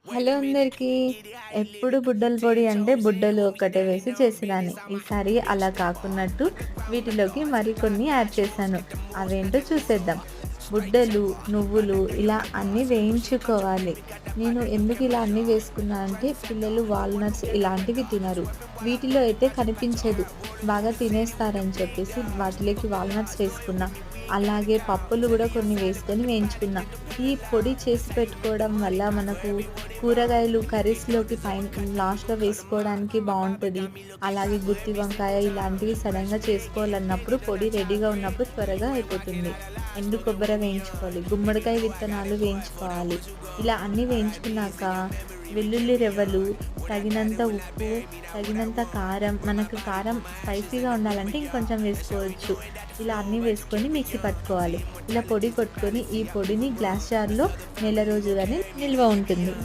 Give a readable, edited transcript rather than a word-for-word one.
Hello అందరికీ. ఎప్పుడు బుడ్డల పొడి అంటే బుడ్డలు ఒక్కటే వేసి చేసేదాన్ని. ఈసారి అలా కాకున్నట్టు వీటిలోకి మరికొన్ని యాడ్ చేశాను. అవేంటో చూసేద్దాం. బుడ్డలు, నువ్వులు ఇలా అన్నీ వేయించుకోవాలి. నేను ఎందుకు ఇలా అన్నీ వేసుకున్నా అంటే పిల్లలు వాల్‌నట్స్ ఇలాంటివి తినరు. వీటిలో అయితే కనిపించదు. బాగా తినేస్తారని చెప్పేసి వాటిలోకి వాల్‌నట్స్ వేసుకున్నా. అలాగే పప్పులు గూడా కొన్ని వేసుకొని వేయించుకున్నా. ఈ పొడి చేసి పెట్టుకోవడం వల్ల మనకు కూరగాయలు కర్రీస్‌లోకి లాస్ట్‌లో వేసుకోవడానికి బావుంటది. అలాగే గుత్తి వంకాయ ఇలాంటివి సడన్‌గా చేసుకోవాలన్నప్పుడు పొడి రెడీగా ఉన్నప్పుడు త్వరగా అయిపోతుంది. ఎండు కొబ్బరి వేయించుకోవాలి, గుమ్మడికాయ విత్తనాలు వేయించుకోవాలి. ఇలా అన్నీ వేయించుకున్నాక వెల్లుల్లి రెవ్వలు, తగినంత ఉప్పు, తగినంత కారం, మనకు కారం స్పైసీగా ఉండాలంటే ఇంకొంచెం వేసుకోవచ్చు. ఇలా అన్నీ వేసుకొని మిక్సీ పట్టుకోవాలి. ఇలా పొడి కొట్టుకొని ఈ పొడిని గ్లాస్ జార్‌లో నెల రోజులని నిల్వ ఉంటుంది.